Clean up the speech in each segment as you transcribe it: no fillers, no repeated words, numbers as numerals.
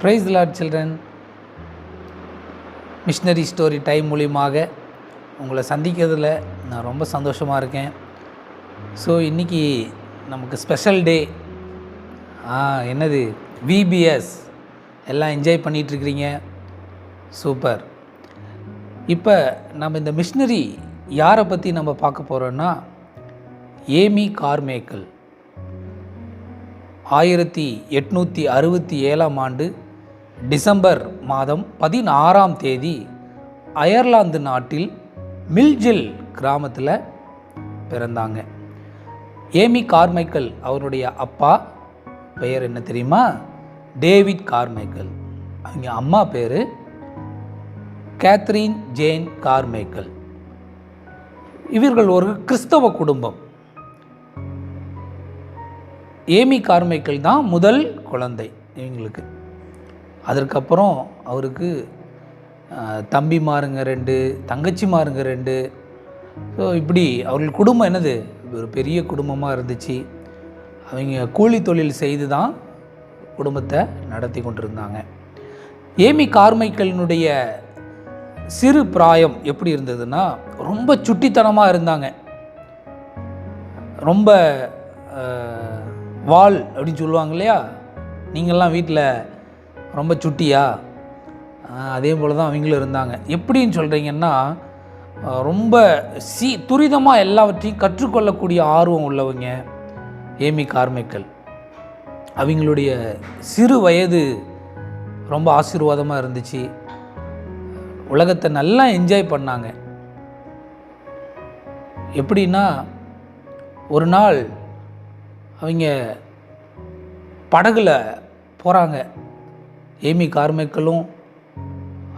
Praise the Lord children. Missionary story time மூலியமாக உங்களை சந்திக்கிறதுல நான் ரொம்ப சந்தோஷமாக இருக்கேன். ஸோ இன்றைக்கி நமக்கு ஸ்பெஷல் டே. என்னது விபிஎஸ் எல்லாம் என்ஜாய் பண்ணிகிட்ருக்கிறீங்க. சூப்பர். இப்போ நம்ம இந்த மிஷனரி யாரை பற்றி நம்ம பார்க்க போகிறோன்னா, ஏமி கார்மைக்கல் 1867 டிசம்பர் மாதம் 16 அயர்லாந்து நாட்டில் மில்ஜில் கிராமத்தில் பிறந்தாங்க. ஏமி கார்மைக்கல் அவருடைய அப்பா பெயர் என்ன தெரியுமா? David Carmichael. அவங்க அம்மா பேர் கேத்ரீன் ஜேன் கார்மைக்கல். இவர்கள் ஒரு கிறிஸ்தவ குடும்பம். ஏமி கார்மைக்கல் தான் முதல் குழந்தை இவங்களுக்கு. அதற்கப்புறம் அவருக்கு தம்பிமாருங்க 2, தங்கச்சிமாருங்க 2. ஸோ இப்படி அவர்கள் குடும்பம் என்னது ஒரு பெரிய குடும்பமாக இருந்துச்சு. அவங்க கூலி தொழில் செய்து தான் குடும்பத்தை நடத்தி கொண்டிருந்தாங்க. ஏமி கார்மைக்கலினுடைய சிறு பிராயம் எப்படி இருந்ததுன்னா, ரொம்ப சுட்டித்தனமாக இருந்தாங்க. ரொம்ப வால் அப்படின்னு சொல்லுவாங்க இல்லையா, நீங்கள்லாம் வீட்டில் ரொம்ப சுட்டியா, அதே போல் தான் அவங்களும் இருந்தாங்க. எப்படின்னு சொல்கிறீங்கன்னா, ரொம்ப துரிதமாக எல்லாவற்றையும் கற்றுக்கொள்ளக்கூடிய ஆர்வம் உள்ளவங்க ஏமி கார்மைக்கல். அவங்களுடைய சிறு வயது ரொம்ப ஆசீர்வாதமாக இருந்துச்சு. உலகத்தை நல்லா என்ஜாய் பண்ணாங்க. எப்படின்னா, ஒரு நாள் அவங்க படகுல போகிறாங்க. ஏமி கார்மைக்கலும்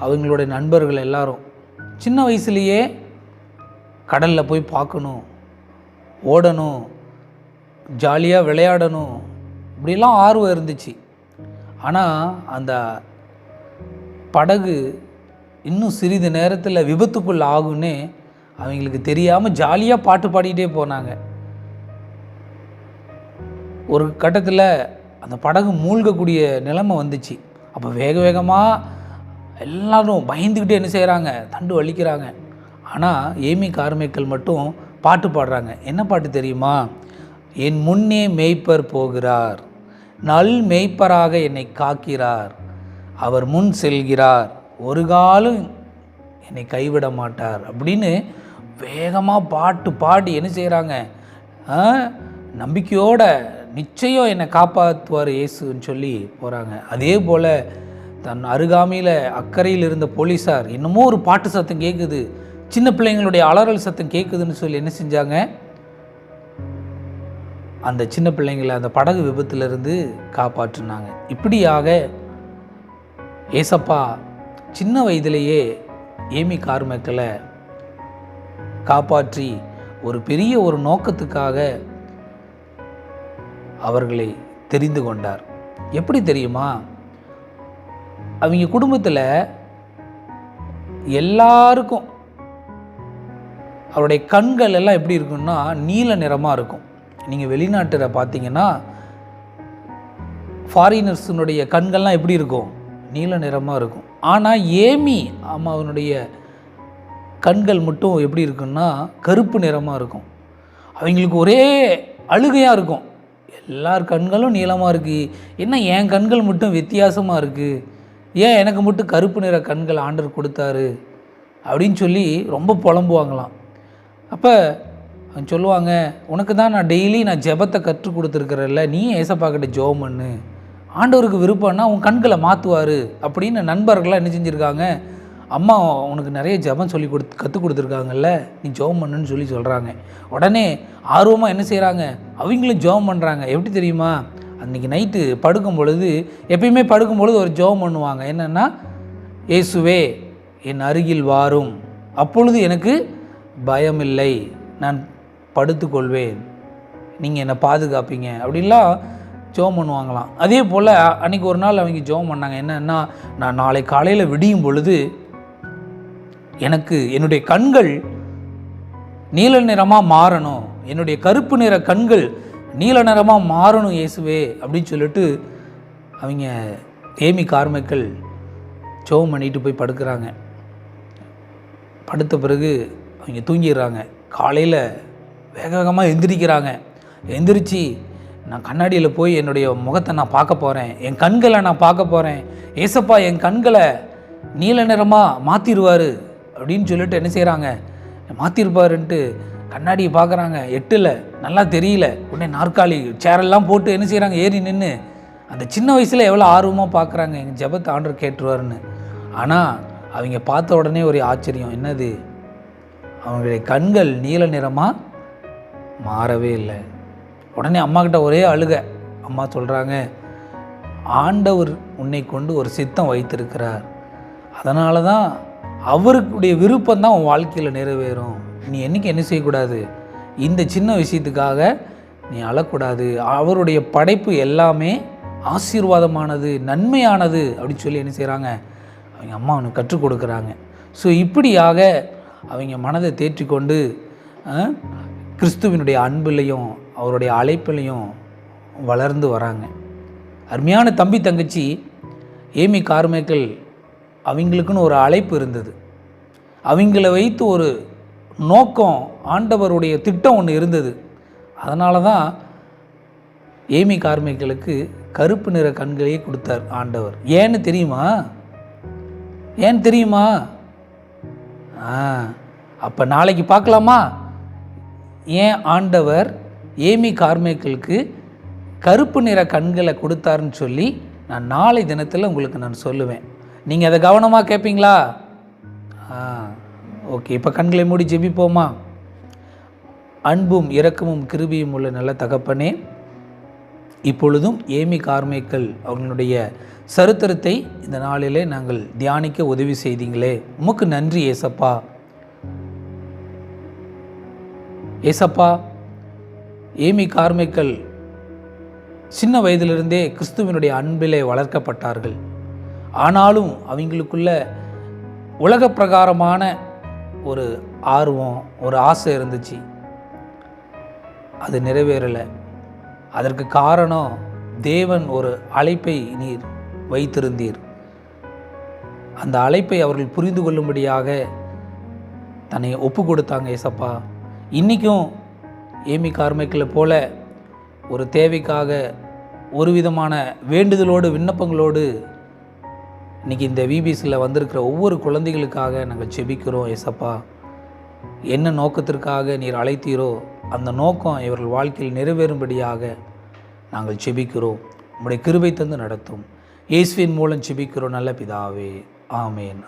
அவங்களுடைய நண்பர்கள் எல்லாரும் சின்ன வயசுலேயே கடலில் போய் பார்க்கணும், ஓடணும், ஜாலியாக விளையாடணும், இப்படிலாம் ஆர்வம் இருந்துச்சு. ஆனால் அந்த படகு இன்னும் சிறிது நேரத்தில் விபத்துக்குள் ஆகுன்னே அவங்களுக்கு தெரியாமல் ஜாலியாக பாட்டு பாடிக்கிட்டே போனாங்க. ஒரு கட்டத்தில் அந்த படகு மூழ்கக்கூடிய நிலைமை வந்துச்சு. அப்போ வேக வேகமாக எல்லோரும் பயந்துக்கிட்டே என்ன செய்கிறாங்க, தண்டு வலிக்கிறாங்க. ஆனால் ஏமி கார்மைக்கல் மட்டும் பாட்டு பாடுறாங்க. என்ன பாட்டு தெரியுமா? என் முன்னே மேய்ப்பர் போகிறார், நல் மேய்ப்பராக என்னை காக்கிறார், அவர் முன் செல்கிறார், ஒரு காலம் என்னை கைவிட மாட்டார் அப்படின்னு வேகமாக பாட்டு பாடி என்ன செய்கிறாங்க, நம்பிக்கையோட நிச்சயம் என்னை காப்பாற்றுவார் இயேசுன்னு சொல்லி போகிறாங்க. அதே போல் தன் அருகாமையில் அக்கறையில் இருந்த போலீஸார் இன்னமும் ஒரு பாட்டு சத்தம் கேட்குது, சின்ன பிள்ளைங்களுடைய அலறல் சத்தம் கேட்குதுன்னு சொல்லி என்ன செஞ்சாங்க, அந்த சின்ன பிள்ளைங்களை அந்த படகு விபத்திலிருந்து காப்பாற்றினாங்க. இப்படியாக ஏசப்பா சின்ன வயதிலேயே ஏமி கார்மைக்கலை காப்பாற்றி ஒரு பெரிய ஒரு நோக்கத்துக்காக அவர்களை தெரிந்து கொண்டார். எப்படி தெரியுமா? அவங்க குடும்பத்தில் எல்லாருக்கும் அவருடைய கண்கள் எல்லாம் எப்படி இருக்குன்னா நீல நிறமாக இருக்கும். நீங்கள் வெளிநாட்டில் பார்த்தீங்கன்னா ஃபாரினர்ஸினுடைய கண்கள்லாம் எப்படி இருக்கும்? நீல நிறமாக இருக்கும். ஆனால் ஏமி அம்மாவனுடைய கண்கள் மட்டும் எப்படி இருக்குன்னா கருப்பு நிறமாக இருக்கும். அவங்களுக்கு ஒரே அழுகையாக இருக்கும். எல்லார் கண்களும் நீளமாக இருக்குது, என்ன என் கண்கள் மட்டும் வித்தியாசமாக இருக்குது, ஏன் எனக்கு மட்டும் கருப்பு நிற கண்கள் ஆண்டவர் கொடுத்தாரு அப்படின்னு சொல்லி ரொம்ப புலம்புவாங்களாம். அப்போ அவங்க சொல்லுவாங்க, உனக்கு தான் நான் டெய்லி ஜெபத்தை கற்றுக் கொடுத்துருக்குறல்ல, நீ ஏசப்பாக்கிட்ட ஜெபம் பண்ணு, ஆண்டவருக்கு விருப்பம்னா உன் கண்களை மாற்றுவார் அப்படின்னு நண்பர்களாக என்ன செஞ்சுருக்காங்க, அம்மா உனக்கு நிறைய ஜெபம் சொல்லி கற்றுக் கொடுத்துருக்காங்கல்ல, நீ ஜெபம் பண்ணுன்னு சொல்லி சொல்கிறாங்க. உடனே ஆர்வமாக என்ன செய்கிறாங்க, அவங்களும் ஜெபம் பண்ணுறாங்க. எப்படி தெரியுமா? அன்றைக்கி நைட்டு படுக்கும் பொழுது, எப்பயுமே படுக்கும் பொழுது ஒரு ஜெபம் பண்ணுவாங்க. என்னென்னா, இயேசுவே என் அருகில் வாரும், அப்பொழுது எனக்கு பயமில்லை, நான் படுத்துக்கொள்வேன், நீங்கள் என்னை பாதுகாப்பீங்க அப்படின்லாம் ஜெபம் பண்ணுவாங்களாம். அதே போல் அன்றைக்கி ஒரு நாள் அவங்க ஜெபம் பண்ணாங்க. என்னென்னா, நான் நாளை காலையில் விடியும் பொழுது எனக்கு என்னுடைய கண்கள் நீல நிறமாக மாறணும், என்னுடைய கருப்பு நிற கண்கள் நீல நிறமாக மாறணும் இயேசுவே அப்படின்னு சொல்லிட்டு அவங்க ஏமி கார்மைக்கல் ஜெபம் பண்ணிட்டு போய் படுக்கிறாங்க. படுத்த பிறகு அவங்க தூங்கிடுறாங்க. காலையில் வேக வேகமாக எந்திரிக்கிறாங்க. எந்திரிச்சு நான் கண்ணாடியில் போய் என்னுடைய முகத்தை நான் பார்க்க போகிறேன், என் கண்களை நான் பார்க்க போகிறேன், ஏசப்பா என் கண்களை நீல நிறமாக மாற்றிடுவார் அப்படின்னு சொல்லிட்டு என்ன செய்கிறாங்க, மாற்றிருப்பாருன்ட்டு கண்ணாடியை பார்க்குறாங்க. எட்டில் நல்லா தெரியல. உடனே நாற்காலி சேரெல்லாம் போட்டு என்ன செய்கிறாங்க, ஏறி நின்று அந்த சின்ன வயசில் எவ்வளோ ஆர்வமாக பார்க்குறாங்க எங்கள் ஜெபத்தை ஆண்டவர் கேட்டுருவாருன்னு. ஆனால் அவங்க பார்த்த உடனே ஒரு ஆச்சரியம், என்னது, அவங்களுடைய கண்கள் நீல நிறமாக மாறவே இல்லை. உடனே அம்மாக்கிட்ட ஒரே அழுக. அம்மா சொல்கிறாங்க, ஆண்டவர் உன்னை கொண்டு ஒரு சித்தம் வைத்திருக்கிறார், அதனால தான் அவருடைய விருப்பம் தான் உன் வாழ்க்கையில் நிறைவேறும். நீ என்றைக்கு என்ன செய்யக்கூடாது, இந்த சின்ன விஷயத்துக்காக நீ அழக்கூடாது. அவருடைய படைப்பு எல்லாமே ஆசீர்வாதமானது, நன்மையானது அப்படின்னு சொல்லி என்ன செய்கிறாங்க, அவங்க அம்மா அவனுக்கு கற்றுக் கொடுக்குறாங்க. ஸோ இப்படியாக அவங்க மனதை தேற்றிக்கொண்டு கிறிஸ்துவினுடைய அன்பிலையும் அவருடைய அழைப்பிலையும் வளர்ந்து வராங்க. அருமையான தம்பி தங்கச்சி ஏமி கார்மைக்கல், அவங்களுக்குன்னு ஒரு அழைப்பு இருந்தது. அவங்கள வைத்து ஒரு நோக்கம், ஆண்டவருடைய திட்டம் ஒன்று இருந்தது. அதனால தான் ஏமி கார்மைக்கலுக்கு கருப்பு நிற கண்களையே கொடுத்தார் ஆண்டவர். ஏன்னு தெரியுமா? அப்போ நாளைக்கு பார்க்கலாமா ஏன் ஆண்டவர் ஏமி கார்மைக்கலுக்கு கருப்பு நிற கண்களை கொடுத்தாருன்னு சொல்லி நான் நாளை தினத்தில் உங்களுக்கு நான் சொல்லுவேன். நீங்கள் அதை கவனமாக கேட்பீங்களா? ஓகே, இப்போ கண்களை மூடி ஜெபிப்போமா? அன்பும் இரக்கமும் கிருபையும் உள்ள நல்ல தகப்பனே, இப்பொழுதும் ஏமி கார்மைக்கல் அவர்களுடைய சரித்திரத்தை இந்த நாளிலே நாங்கள் தியானிக்க உதவி செய்தீங்களே, உமக்கு நன்றி ஏசப்பா. ஏசப்பா, ஏமி கார்மைக்கல் சின்ன வயதிலிருந்தே கிறிஸ்துவனுடைய அன்பிலே வளர்க்கப்பட்டார்கள். ஆனாலும் அவங்களுக்குள்ள உலக பிரகாரமான ஒரு ஆர்வம், ஒரு ஆசை இருந்துச்சு. அது நிறைவேறலை. அதற்கு காரணம், தேவன் ஒரு அழைப்பை நீர் வைத்திருந்தீர். அந்த அழைப்பை அவர்கள் புரிந்து கொள்ளும்படியாக தன்னை ஒப்பு கொடுத்தாங்க ஏசப்பா. இன்றைக்கும் ஏமி கார்மைக்கலை போல ஒரு தேவைக்காக ஒரு விதமான வேண்டுதலோடு விண்ணப்பங்களோடு இன்றைக்கி இந்த விபிசியில் வந்திருக்கிற ஒவ்வொரு குழந்தைகளுக்காக நாங்கள் செபிக்கிறோம் ஏசப்பா. என்ன நோக்கத்திற்காக நீர் அழைத்தீரோ அந்த நோக்கம் இவர்கள் வாழ்க்கையில் நிறைவேறும்படியாக நாங்கள் செபிக்கிறோம். உம்முடைய கிருபை தந்து நடத்தும். இயேசுவின் மூலம் செபிக்கிறோம் நல்ல பிதாவே, ஆமேன்.